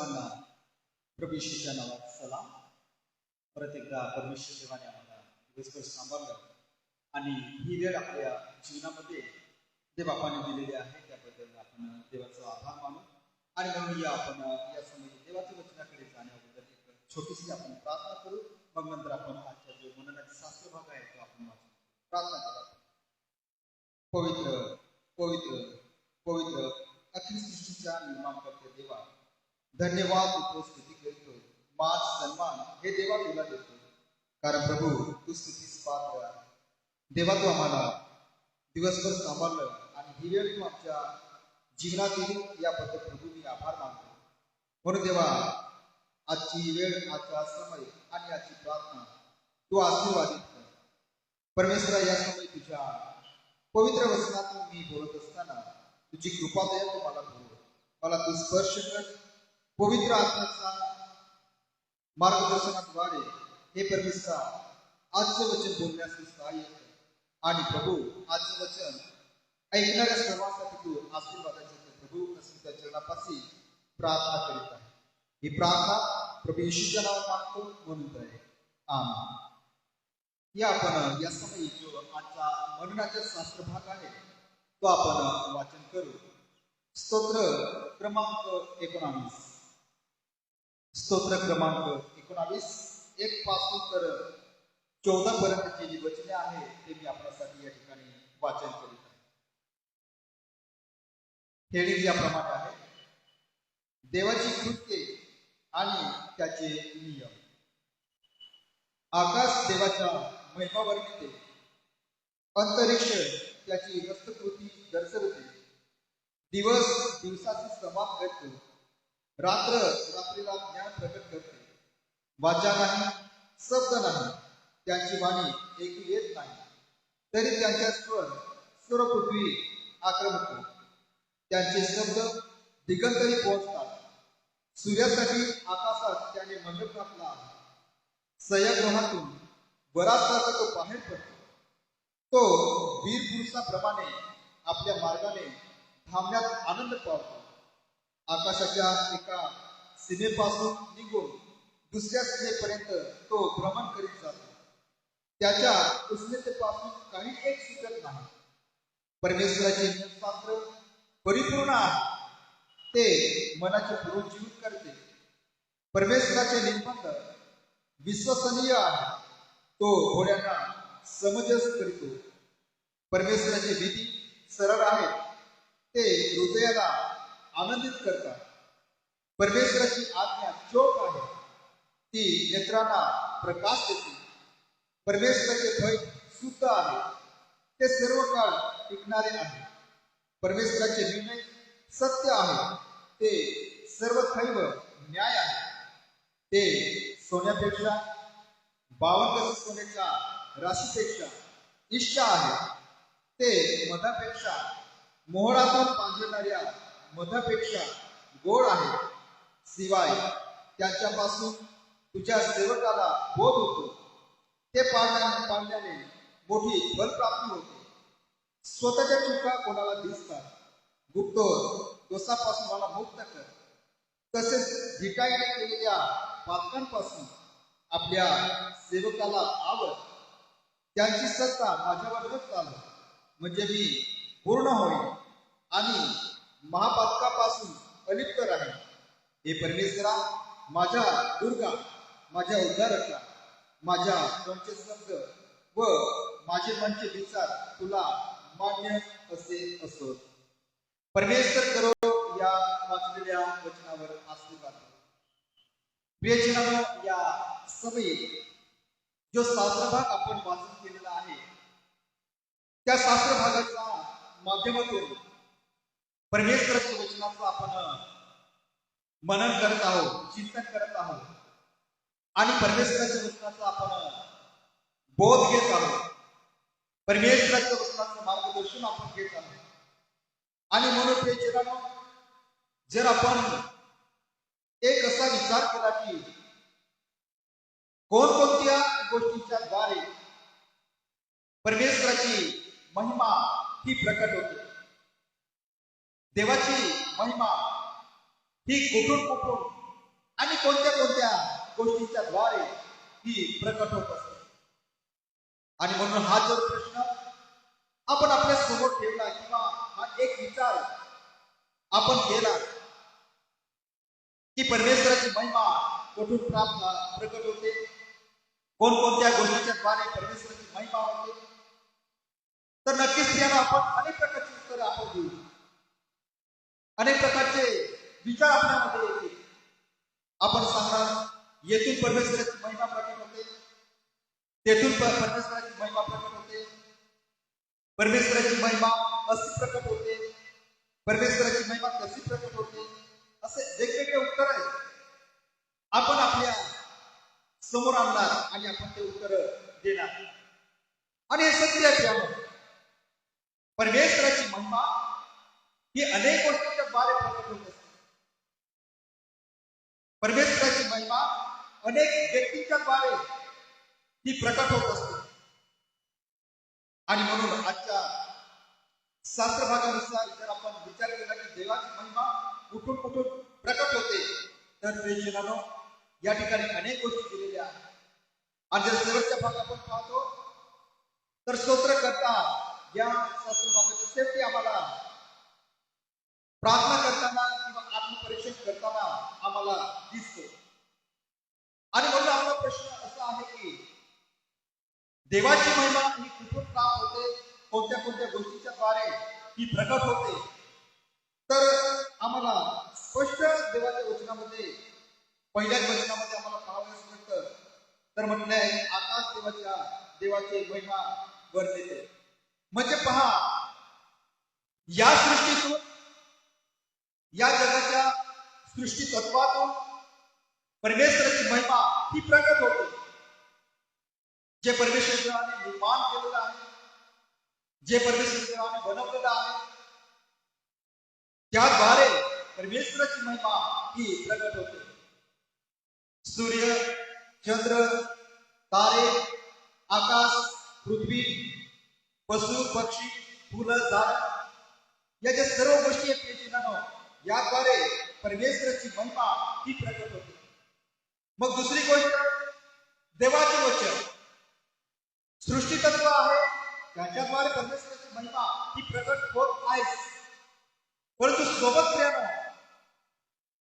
सर्वांना प्रभू येशूच्या नावात सलाम। परत एकदा परमेश्वर देवाने आम्हाला दिवसभर सांभाळलं आणि ही वेळ आपल्या जीवनामध्ये देवबापाने दिलेली आहे, त्याबद्दल आपण देवाचा आभार मानू। आणि म्हणून आपण या समयी देवाच्या वचनाकडे जाण्याबद्दल एक छोटीशी आपण प्रार्थना करू, मग नंतर आपण आजच्या जो मननाचा शास्त्र भाग आहे तो आपण वाचू। प्रार्थना करा। पवित्र पवित्र पवित्र अखिल सृष्टीच्या निर्माणकर्ते देवा, धन्यवाद देतो, स्तुती करतो, मान सन्मान हे देवा तुला देतो, कारण प्रभू तू स्तुतीस पात्र आहे। देवा तू आम्हाला दिवसभर सांभाळलं आणि ही वेळ तू आमच्या जीवनातील याबद्दल प्रभू मी आभार मानतो। म्हणून देवा आजची वेळ, आजचा समय आणि आजची प्रार्थना तू आशीर्वादित कर। परमेश्वरा या समय तुझ्या पवित्र वचनातून मी बोलत असताना तुझी कृपा दया तू मला बोल, मला तू स्पर्श कर। पवित्र आत्म्याचा मार्गदर्शनाद्वारे हे परमेश्वरा आजचं वचन बोलण्यास सहाय्य कर। आणि प्रभू आजचं वचन ऐकणाऱ्या सर्वांसाठी तू आशीर्वादाचे प्रभू अस्मिता चरणापाशी प्रार्थना करीत आहे। ही प्रार्थना प्रभू येशूच्या नावात मागतो म्हणून आहे, आमेन। या आपण या समयी जो आजचा मननाचा शास्त्र भाग आहे तो आपण वाचन करू। स्तोत्र क्रमांक 19, स्तोत्र क्रमांक 19 1 पासून तर 14 पर्यंतची जी वचने आहे ते मी आपल्यासाठी या ठिकाणी वाचन करीत आहे। हेडिंग याप्रमाणे आहे, देवाची कृत्ये आणि त्याचे नियम। आकाश देवाच्या महिमा वर्णिते, अंतरिक्ष त्याची हस्तकृती दर्शवते। दिवस दिवसाची संवाद करतो, रात्र रात्रीला ज्ञान प्रकट करते। वाचा नाही, शब्द नाही, त्यांची वाणी ऐकू येत नाही, तरी त्यांच्या स्वर सर्व पृथ्वी आक्रमतो। त्यांचे शब्द दिगंतरी पोहोचतात। सूर्यासाठी आकाशात त्याने मंडप घातला आहे। सह्यागृहातून बराच तो बाहेर पडतो। तो वीर पुरुषाप्रमाणे आपल्या मार्गाने थांबण्यात आनंद पावतो। आकाशाच्या एका सीमेपासून निघून दुसऱ्या सीमेपर्यंत तो भ्रमण करीत जातो। त्याच्या उष्णतेपासून काही एक सुटत नाही। परमेश्वराचे नियमशास्त्र परिपूर्ण आहे, ते मनाचे पुनरुज्जीवित करते। परमेश्वराचे निर्बंध विश्वसनीय आहे, तो घोड्यांना समंजस करतो। परमेश्वराचे विधी सरळ आहेत, ते हृदयाला आनंदित करतात। परमेश्वराची आज्ञा चोख आहे, ती नेत्रांना प्रकाश देते। परमेश्वराचे भय शुद्ध आहे, ते सर्व काळ टिकणारे आहे। परमेश्वराचे निर्णय सत्य आहे, ते सर्वथैव न्याय आहे। ते सोन्यापेक्षा 52 सोन्याच्या राशीपेक्षा इष्ट आहे। ते मधापेक्षा, मोहरातून पांजरणाऱ्या मधापेक्षा गोड आहे। शिवाय त्याच्यापासून तुझ्या सेवकाला बोध होतो, ते पाळल्याने मोठी फलप्राप्ती होते। स्वतःच्या चुका कोणाला दिसतात, गुप्त दोषापासून मला मुक्त कर। तसेच धिटाईने केलेल्या पातकांपासून आपल्या सेवकाला आवड। त्यांची सत्ता माझ्यावर न चालव, म्हणजे मी पूर्ण होईल आणि महापातकापासून अलिप्त राहील। हे परमेश्वरा, माझ्या दुर्गा, माझ्या उद्धारका, माझ्या तोंडचे शब्द व माझे मनचे विचार तुला मान्य असे असोत। परमेश्वर करो या वाचलेल्या वचनावर आशीर्वाद। प्रियजनांनो, या समयी जो शास्त्र भाग आपण वाचन केलेला आहे त्या शास्त्र भागाच्या माध्यमातून परमेश्वराच्या वचनाचं आपण मनन करत आहोत, चिंतन करत आहोत आणि परमेश्वराच्या वचनाचा आपण बोध घेत आहोत। परमेश्वराच्या वचनाचं मार्गदर्शन आपण घेत आहोत। आणि म्हणून प्रियजनांनो, जर आपण एक असा विचार केला की कोणकोणत्या गोष्टींच्या द्वारे परमेश्वराची महिमा ही प्रकट होते, देवाची महिमा ही कुठून कुठून आणि कोणत्या कोणत्या गोष्टींच्या द्वारे ती प्रकट होत असते. आणि म्हणून हा जो प्रश्न आपण आपल्या समोर ठेवला किंवा हा एक विचार आपण केला की परमेश्वराची महिमा कुठून प्रकट होते, कोणकोणत्या गोष्टीच्या द्वारे परमेश्वराची महिमा होते, तर नक्कीच त्याला आपण अनेक प्रकारची उत्तरं आपण देऊ. अनेक प्रकारचे विचार आपल्यामध्ये येतील. आपण सांगणार येथून परमेश्वराची महिमा प्रकट होते, तेथून परमेश्वराची महिमा प्रकट होते, परमेश्वराची महिमा अशी प्रकट होते, परमेश्वराची महिमा कशी प्रकट होते, असे वेगवेगळे उत्तर आहेत आपण आपल्या समोर आणणार आणि आपण ते उत्तर देणार. आणि हे सत्य आहे, परमेश्वराची महिमा ही अनेक गोष्टींच्या द्वारे प्रकट होत असते. परमेश्वराची महिमा अनेक व्यक्तींच्या द्वारे ती प्रकट होत असते. आणि म्हणून आजच्या शास्त्र भागानुसार जर आपण विचार केला की देवाची महिमा कुठून कुठून प्रकट होते, तर प्रियजनांनो या ठिकाणी अनेक गोष्टी दिलेल्या आहेत. आणि जर शेवटच्या भाग आपण पाहतो तर स्तोत्र करता या शास्त्र भागाच्या शेवटी आम्हाला प्रार्थना करताना किंवा आत्मपरीक्षण करताना आम्हाला दिसतो. आणि म्हणून आपला प्रश्न असा आहे की देवाची महिमा ही कुठून प्राप्त होते, कोणत्या कोणत्या गोष्टीच्या द्वारे ही प्रकट होते, तर आम्हाला स्पष्ट देवाच्या वचनामध्ये पहिल्याच वचनामध्ये आम्हाला पाहावयास मिळतं. तर म्हटलं आहे आकाश देवाचे महिमा वर्णिते. म्हणजे पहा, या सृष्टीतून, या जगाच्या सृष्टी तत्वातून परमेश्वराची महिमा ही प्रकट होते. जे परमेश्वर देवाने निर्माण केलेलं आहे, जे परमेश्वर देवाने बनवलेलं आहे, त्याद्वारे परमेश्वराची महिमा ही प्रकट होते. सूर्य, चंद्र, तारे, आकाश, पृथ्वी, पशु पक्षी, फुलं, झाड, या ज्या सर्व गोष्टी आहेत याद्वारे परमेश्वराची महिमा ही प्रकट होते. मग दुसरी गोष्ट, देवाचे वचन, सृष्टी तत्व आहे, त्याच्याद्वारे परमेश्वराची महिमा ही प्रकट होत आहे. परंतु सोबत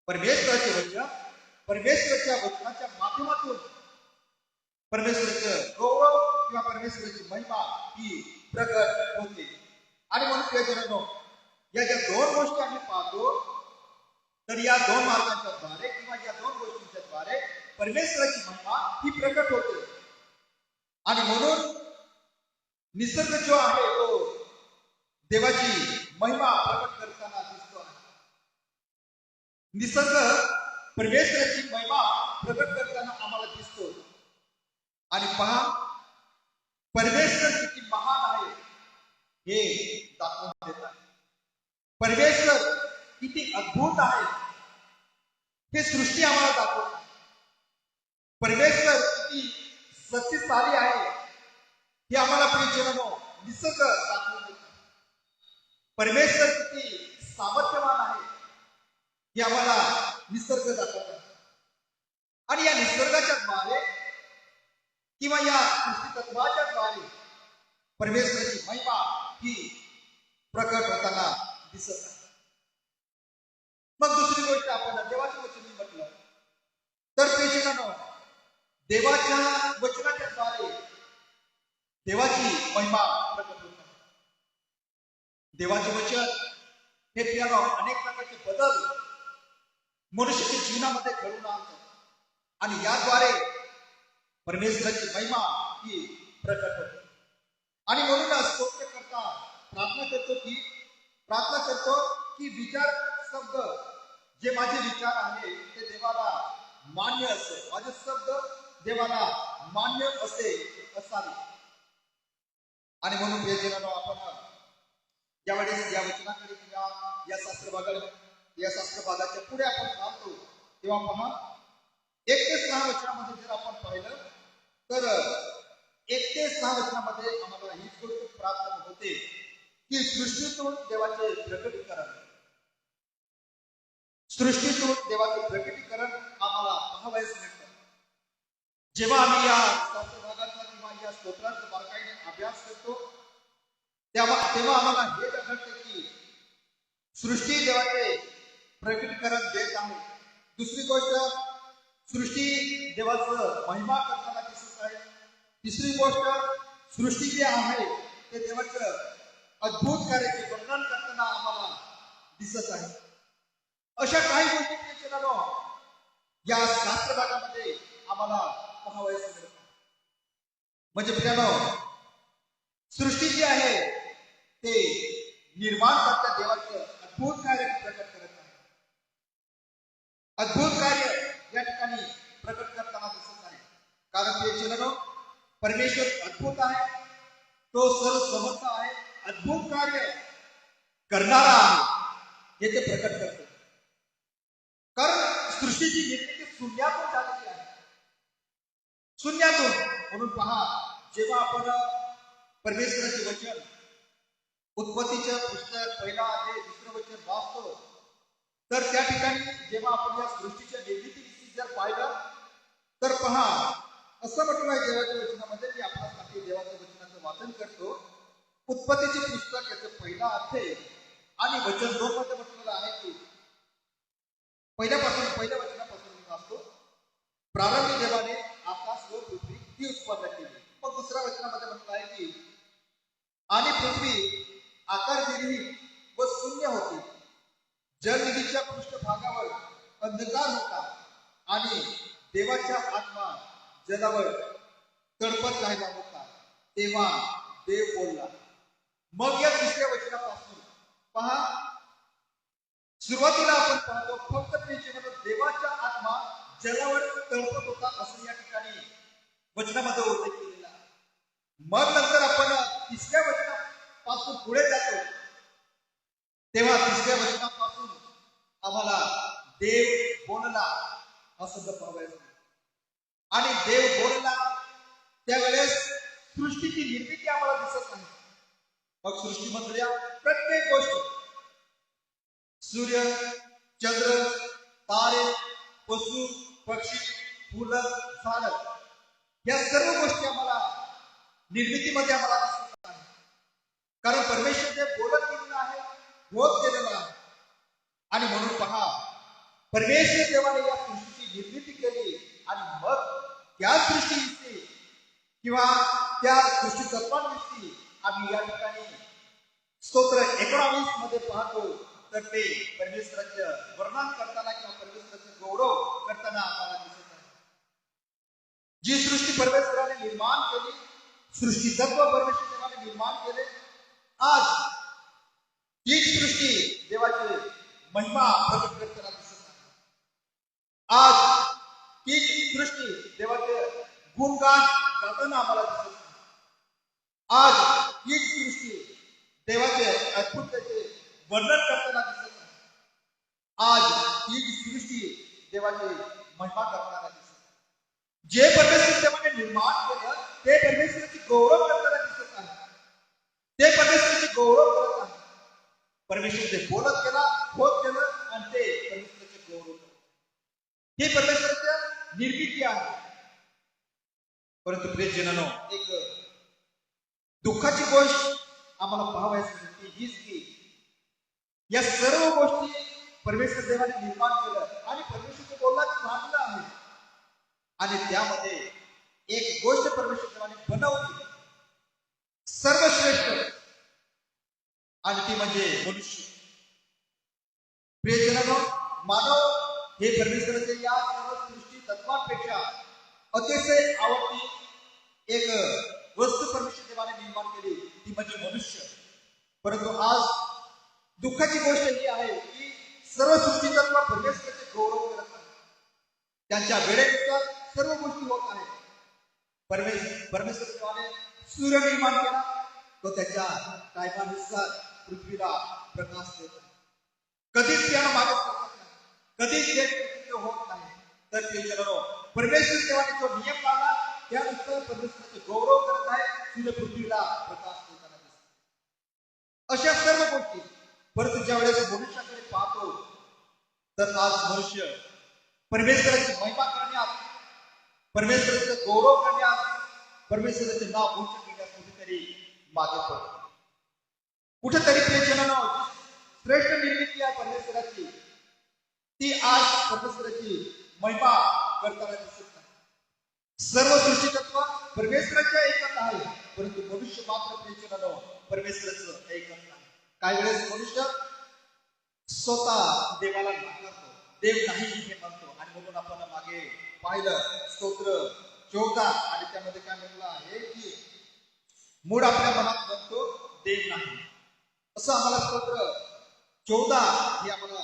परमेश्वराचे वचन, परमेश्वराच्या वचनाच्या माध्यमातून परमेश्वराचं गौरव किंवा परमेश्वराची महिमा ही प्रकट होते. आणि म्हणून प्रियजनांनो, या ज्या दोन गोष्टी आम्ही पाहतो, तर या दोन मार्गांच्या द्वारे किंवा या दोन गोष्टींच्या द्वारे परमेश्वराची महिमा ही प्रकट होते. आणि म्हणून निसर्ग जो आहे तो देवाची महिमा प्रकट करताना दिसतो आहे. निसर्ग परमेश्वराची महिमा प्रकट करताना आम्हाला दिसतो. आणि पहा, परमेश्वर किती महान आहे हे दाखवून देत आहे. परमेश्वर किती अद्भुत आहे हे सृष्टी आम्हाला दाखवत आहे. परमेश्वर किती शक्तिशाली आहे हे आम्हाला प्रियजनांनो निसर्ग दाखवून देत आहे. परमेश्वर किती सामर्थ्यवान आहे हे आम्हाला निसर्ग दाखवत आहे. आणि या निसर्गाच्या द्वारे किंवा या सृष्टी तत्वाच्या द्वारे परमेश्वराची महिमा ही प्रकट होताना दिसत आहे. मग दुसरी गोष्ट, आपण देवाच्या वचनी म्हटलं तर प्रियजनांनो, देवाच्या वचनाच्या द्वारे देवाची महिमा प्रकट होत आहे. देवाचे वचन हे प्रियानो अनेक प्रकारचे बदल मनुष्याच्या जीवनामध्ये घडून आणतात. आणि याद्वारे परमेश्वराची महिमा ही प्रकट होते. आणि म्हणूनच स्तोत्र करता प्रार्थना करतो की विचार शब्द, जे माझे विचार आहे ते देवाला मान्य असे, माझे शब्द देवाला मान्य असावे. आणि म्हणून आपण ज्यावेळेस या वचनाकडे किंवा या शास्त्र भागाच्या पुढे आपण पाहतो, तेव्हा पहा 1 ते 6 वचनामध्ये जर आपण पाहिलं तर 1 ते 6 वचनामध्ये आम्हाला हीच गोष्ट प्राप्त होते की सृष्टीतून देवाचे प्रकटीकरण आम्हाला जेव्हा आम्ही या शास्त्र भागाचा किंवा या स्तोत्राचा बारकाईने अभ्यास करतो तेव्हा आम्हाला हे आढळते की सृष्टी देवाचे प्रकटीकरण देत आहे. दुसरी गोष्ट, सृष्टी देवाचं महिमा करताना दिसत आहे. तिसरी गोष्ट, सृष्टी जे आहे ते देवाचं अद्भुत कार्याचे वर्णन करताना आम्हाला दिसत आहे. अशा काही गोष्टी या शास्त्र भागामध्ये आम्हाला पाहावयास मिळतात. म्हणजे प्रियानो, सृष्टी जी आहे ते निर्माणकर्त्या देवाचं अद्भुत कार्य प्रकट करत आहे. अद्भुत कार्य या ठिकाणी प्रकट करताना दिसत आहे. कारण ते जनो परमेश्वर अद्भुत आहे, तो सर्वसमर्थ आहे, अद्भुत कार्य करणारा आहे हे ते प्रकट करतो. कारण सृष्टीची निर्मिती शून्यातून झालेली आहे, शून्यातून. म्हणून पहा, जेव्हा आपण परमेश्वराचे वचन उत्पत्तीचं पुस्तक पहिला अध्याय दुसरं वचन वाचतो, तर त्या ठिकाणी जेव्हा आपण या सृष्टीच्या निर्मितीविषयी जर पाहिलं तर पहा, असं म्हटलं आहे देवाच्या वचनामध्ये, मी आपल्यासाठी देवाच्या वचनाचं वाचन करतो. उत्पत्तीचे पुस्तक याचं पहिला अध्याय आणि वचन 2 मध्ये म्हटलेलं आहे की पहिल्या वचनापासून मी वाचतो. प्रारंभी देवाने आकाश व पृथ्वी ही उत्पन्न केली. मग दुसऱ्या वचनामध्ये म्हटलं आहे की आणि पृथ्वी आकारविरहित व शून्य होती, जलनिधीच्या पृष्ठभागावर अंधकार होता आणि देवाचा आत्मा जलावर तडपत राहिला होता. तेव्हा देव बोलला. मग या तिसऱ्या वचनापासून पहा, सुरुवातीला आपण पाहतो फक्त देवाचा आत्मा जलावर तळपत होता असं या ठिकाणी वचनामध्ये उल्लेख केलेला. मग नंतर आपण तिसऱ्या वचनापासून पुढे जातो, तेव्हा तिसऱ्या वचनापासून आम्हाला देव बोलला असं पाहायचं. आणि देव बोलला त्यावेळेस सृष्टीची निर्मिती आम्हाला दिसत नाही. मग सृष्टीमधल्या प्रत्येक गोष्ट, सूर्य, चंद्र, तारे, पशु, पक्षी, फुलं, झाड, या सर्व गोष्टी आम्हाला निर्मितीमध्ये आम्हाला दिसत आहे. कारण परमेश्वर जे बोलत गेलेलं आहे, होत गेलेलं आहे. आणि म्हणून पहा, परमेश्वर देवाने या सृष्टीची निर्मिती केली आणि मग त्या सृष्टीविषयी किंवा त्या सृष्टी तत्वांविषयी आम्ही या ठिकाणी स्तोत्र 19 मध्ये पाहतो. तर ते परमेश्वराचं वर्णन करताना किंवा परमेश्वराचं गौरव करताना आम्हाला दिसत आहे. जी सृष्टी परमेश्वराने निर्माण केली, सृष्टी तत्व परमेश्वर देवाने निर्माण केले, आज तीच सृष्टी देवाची महिमा प्रकट करताना दिसत आहे. आज तीच सृष्टी देवाचे गुणगान गाताना आम्हाला दिसत आहे. आज तीच सृष्टी देवाचे अद्भुताचे वर्णन करताना दिसत आहे. आज तीच सृष्टी देवाची महिमा करताना दिसत आहे. जे परमेश्वर देवाने निर्माण केलं ते परमेश्वराची गौरव करताना दिसत आहे. ते परमेश्वराची गौरव करत आहे. परमेश्वर ते बोलत गेला, होत गेलं आणि ते परमेश्वराचे गौरव करत. ही परमेश्वराची निर्मिती आहे. परंतु प्रियजनांनो, एक दुःखाची गोष्ट आम्हाला पाहावयास मिळते हीच की या सर्व गोष्टी परमेश्वर देवाने निर्माण केलं आणि परमेश्वर बोलला चांगलं आहे. आणि त्यामध्ये एक गोष्ट परमेश्वर देवाने बनवली सर्वश्रेष्ठ, आणि ती म्हणजे मनुष्य. प्रियजनांनो, मानव हे परमेश्वराच्या या सर्व सृष्टी तत्वांपेक्षा अतिशय आवडती एक वस्तू परमेश्वर देवाने निर्माण केली, ती म्हणजे मनुष्य. परंतु आज दुःखाची गोष्ट ही आहे की सर्व सृष्टीतत्व परमेश्वराचे गौरव करत आहे. त्यांच्या वेळेनुसार सर्व गोष्टी होत आहेत. परमेश्वर देवाने सूर्य निर्माण केला, तो त्याच्या टायमानुसार पृथ्वीला प्रकाश देतो. कधीच त्याला मागे सरकत नाही, कधीच ते होत नाही. तर ते परमेश्वर देवाने जो नियम लावला त्यानुसार परमेश्वराचे गौरव करत आहे, सूर्य पृथ्वीला प्रकाश देताना दिसतो. अशा सर्व गोष्टी. परंतु ज्या वेळेस मनुष्याकडे पाहतो तर आज मनुष्य परमेश्वराची महिमा करण्यात परमेश्वराचं गौरव करण्यास, परमेश्वराचे नाव उच्च करण्यास कुठेतरी मागे पडतो. कुठेतरी प्रियजनांनो, श्रेष्ठ निर्मिती आहे परमेश्वराची, ती आज परमेश्वराची महिमा करताना दिसत नाही. सर्व सृष्टीतत्व परमेश्वराच्या ऐकत आहे, परंतु मनुष्य मात्र प्रियजनांनो परमेश्वराचं ऐकत नाही. काही वेळेस मनुष्य स्वतः देवाला नाकारतो, देव नाही हे म्हणतो, आणि म्हणून आपण मागे पाहिलं स्तोत्र 14 आणि त्यामध्ये काय म्हणलं आहे की मूळ आपल्या मनात म्हणतो देव नाही, असं आम्हाला स्तोत्र 14 हे आम्हाला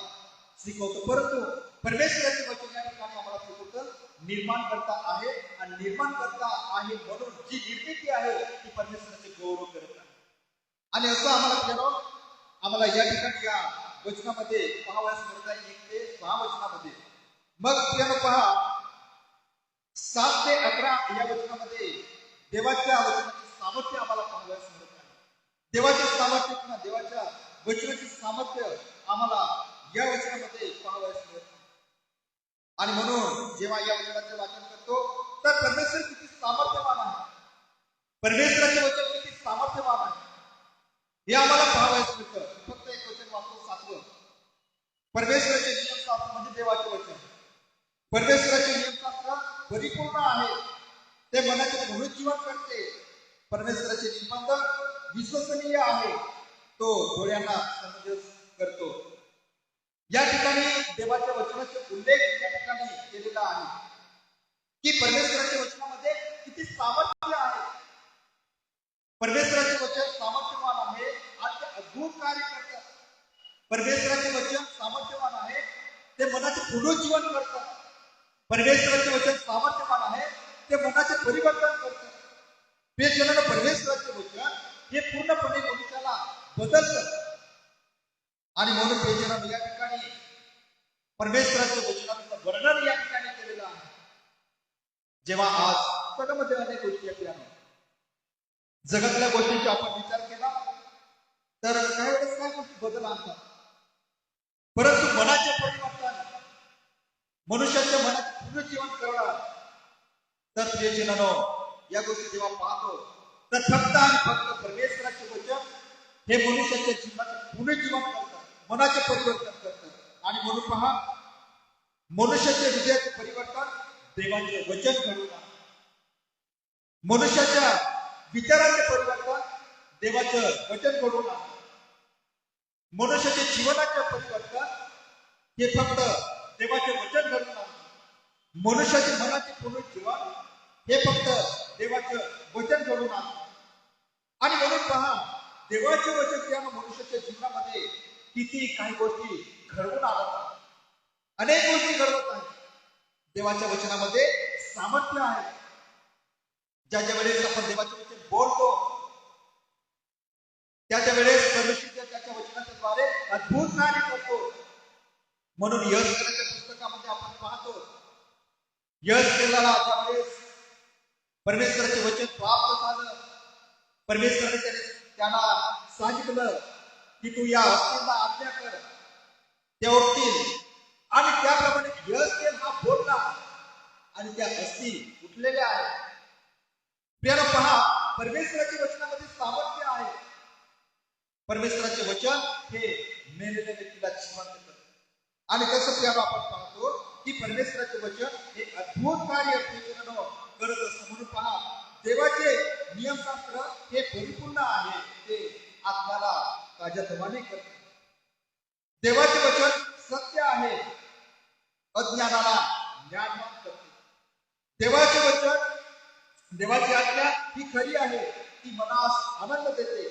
शिकवतो. परंतु परमेश्वराचे वचन या ठिकाणी आम्हाला शिकवतं निर्माण करता आहे, आणि निर्माण करता आहे म्हणून जी निर्मिती आहे ती परमेश्वराचे गौरव करत आहे. आणि असं आम्हाला या ठिकाणी या वचनामध्ये पाहावयास मिळत आहे 1 ते 6 वचनामध्ये. मग त्यानं पहा 7 ते 11 या वचनामध्ये देवाच्या वचनाचे सामर्थ्य आम्हाला पाहावयास मिळत आहे. देवाचे सामर्थ्य किंवा देवाच्या वचनाचे सामर्थ्य आम्हाला या वचनामध्ये पाहावयास मिळत आहे. आणि म्हणून जेव्हा या वचनाचे वाचन करतो तर परमेश्वर किती सामर्थ्यवान आहे, परमेश्वराचे वचन किती सामर्थ्यवान आहे हे आम्हाला पाहावयास मिळतं. फक्त एक वचन वाचतो 7. परमेश्वराचे नियमशास्त्र म्हणजे देवाचे वचन. परमेश्वराचे नियमशास्त्र परिपूर्ण आहे, ते मनाचे पुनरुज्जीवन करते. परमेश्वराचे निबंध विश्वसनीय आहे, तो डोळ्यांना समंजस करतो. या ठिकाणी देवाच्या वचनाचे उल्लेख या ठिकाणी केलेला आहे की परमेश्वराच्या वचनामध्ये किती सामर्थ्य आहे. परमेश्वराचे वचन सामर्थ्यवान आहे आणि ते अद्भुत कार्य करतात. परमेश्वराचे वचन सामर्थ्यवान आहे, ते मनाचे पुनरुज्जीवन करतात. परमेश्वराचे वचन सामर्थ्यवान आहे, ते मनाचे परिवर्तन करतात. प्रियजनांनो, परमेश्वराचे वचन हे पूर्णपणे मनुष्याला बदलतं. आणि म्हणून प्रियजनांनो, या ठिकाणी परमेश्वराच्या वचनाचं वर्णन या ठिकाणी केलेलं आहे. जेव्हा आज जगामध्ये अनेक गोष्टी आहेत, जगातल्या गोष्टींचा आपण विचार केला तर काही वेळेस काय गोष्टी बदल आणतात, परंतु मनाचे परिवर्तन, मनुष्याच्या मनाचे पुनरुज्जीवन करणं, तर प्रियजनांनो या गोष्टी जेव्हा पाहतो तर फक्त आणि फक्त परमेश्वराचे वचन हे मनुष्याच्या जीवनाचे पुनरुज्जीवन करतात, मनाचे परिवर्तन करतात. आणि म्हणून पहा, मनुष्याच्या हृदयाचे परिवर्तन देवाचे वचन घडवून आणतात. मनुष्याच्या विचाराचे परिवर्तन देवाचं वचन घडवून आणतात. मनुष्याच्या जीवनाचे परिवर्तन हे फक्त देवाचे वचन घडवून आणतात. मनुष्याचे मनाचे पुनरुज्जीवन हे फक्त देवाचं वचन घडवून आणतात. आणि म्हणून पहा, देवाचे वचन त्यानं मनुष्याच्या जीवनामध्ये किती काही गोष्टी घडवून आणतात, अनेक गोष्टी घडवत आहेत. देवाच्या वचनामध्ये सामर्थ्य आहे. ज्या वेळेस आपण देवाचे वचन बोलतो त्याच्या वेळेस परमेश्वर त्याच्या वचनाच्या द्वारे अद्भुत कार्य करतो. म्हणून यशच्या पुस्तकामध्ये आपण पाहतो, यश केलेला त्यावेळेस परमेश्वराचे वचन प्राप्त झालं. परमेश्वराने त्यांना सांगितलं की तू या हस्तीला आज्ञा कर, त्या उठतील. आणि त्याप्रमाणे यश हा बोलला आणि त्या हस्ती उठलेल्या आहेत. प्रियाला पहा, परमेश्वराच्या वचनामध्ये सामर्थ्य आहे. परमेश्वराचे वचन हे मेलेल्या व्यक्तीला जिवंत करते. आणि कसं प्रियाला आपण पाहतो की परमेश्वराचे वचन हे अद्भुत कार्य करत असतं. म्हणून पहा, देवाचे नियमशास्त्र हे परिपूर्ण आहे, ते आत्म्याला ताज्यातवाने करते. देवाचे वचन सत्य आहे, अज्ञानाला ज्ञानवान करते. देवाचे वचन, देवाची आज्ञा ही खरी आहे, ती मनास आनंद देते.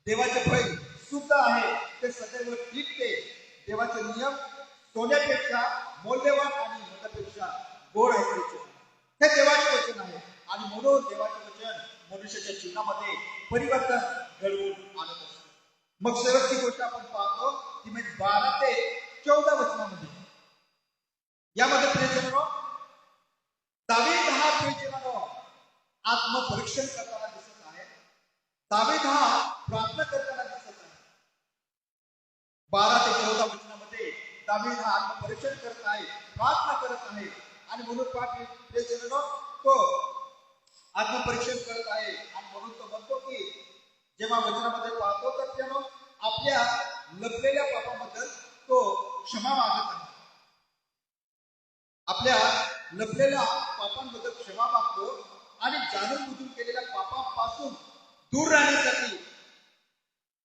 देवाचे भय शुद्ध आहे, ते सदैव टिकते. देवाचे नियम सोन्यापेक्षा मौल्यवान आणि मधापेक्षा गोड आहे. हे देवाचे वचन आहे. आणि म्हणून देवाचे वचन मनुष्याच्या जीवनामध्ये परिवर्तन घडवून आणत असते. मग शेवटची गोष्ट आपण पाहतो ती म्हणजे 12 ते 14 वचनामध्ये. यामध्ये प्रियजनांनो, दावीद हा प्रियजनांनो आत्मपरीक्षण करताना दिसत आहे. दावीद हा प्रार्थना करताना दिसत आहे. 12 ते 14 वचनामध्ये दावीद हा आत्मपरीक्षण करत आहे, प्रार्थना करत आहे. आणि म्हणून तो आत्मपरीक्षण करत आहे आणि म्हणून तो म्हणतो की जेव्हा वचनामध्ये पाहतो तर त्यानं आपल्या लपलेल्या पापाबद्दल तो क्षमा मागत आहे. आपल्या लपलेल्या पापांबद्दल क्षमा मागतो आणि जाणून बुजून केलेल्या पापापासून दूर राहण्यासाठी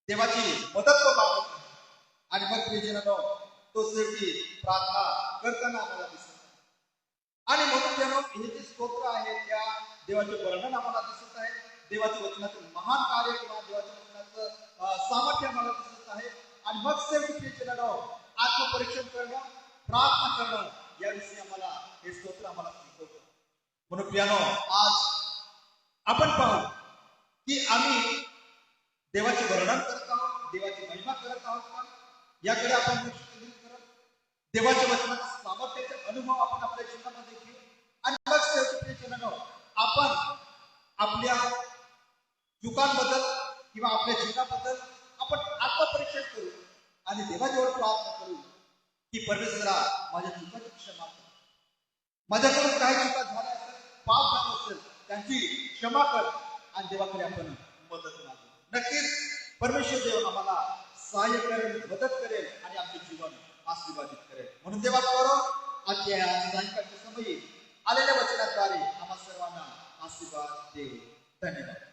देवाची मदत तो मागत आहे. आणि मग प्रियजनांनो, तो शेवटी प्रार्थना करताना आम्हाला दिसत आणि म्हणून त्यानं हे जे स्तोत्र आहे त्या देवाचे वर्णन आम्हाला दिसत आहे. देवाच्या वचनाचं महान कार्य किंवा देवाच्या वचनाचं सामर्थ्य आम्हाला दिसत आहे. आणि मग शेवटी प्रियजनांनो, आत्मपरीक्षण करणं, प्रार्थना करणं याविषयी आम्हाला हे स्तोत्र आम्हाला शिकवतं. म्हणून प्रियानो, आज आपण पाहू की आम्ही देवाचे वर्णन करत आहोत, देवाची महिमा करत आहोत का याकडे आपण लक्ष केंद्रित करत, देवाच्या वचनाचा सामर्थ्याचे अनुभव आपण आपल्या जीवनामध्ये घेऊ आणि मग शेवटी आपण आपल्या चुकांबद्दल किंवा आपल्या जीवनाबद्दल आपण आत्मपरीक्षण करू आणि देवाजवळ प्रार्थना करू की परमेश्वरा, माझ्या चुकाची क्षमा कर, माझ्याकडून काही चुका झाल्या असेल, पाप झाला असेल, त्यांची क्षमा कर आणि देवाकडे आपण मदत मागू. नक्कीच परमेश्वर देव आम्हाला सहाय्य करेल, मदत करेल आणि आपले जीवन आशीर्वादित करेल. म्हणून देवाद्वारा आजच्या या सायंकाळच्या समयी आलेल्या वचनाद्वारे आम्हा सर्वांना आशीर्वाद देऊ. धन्यवाद.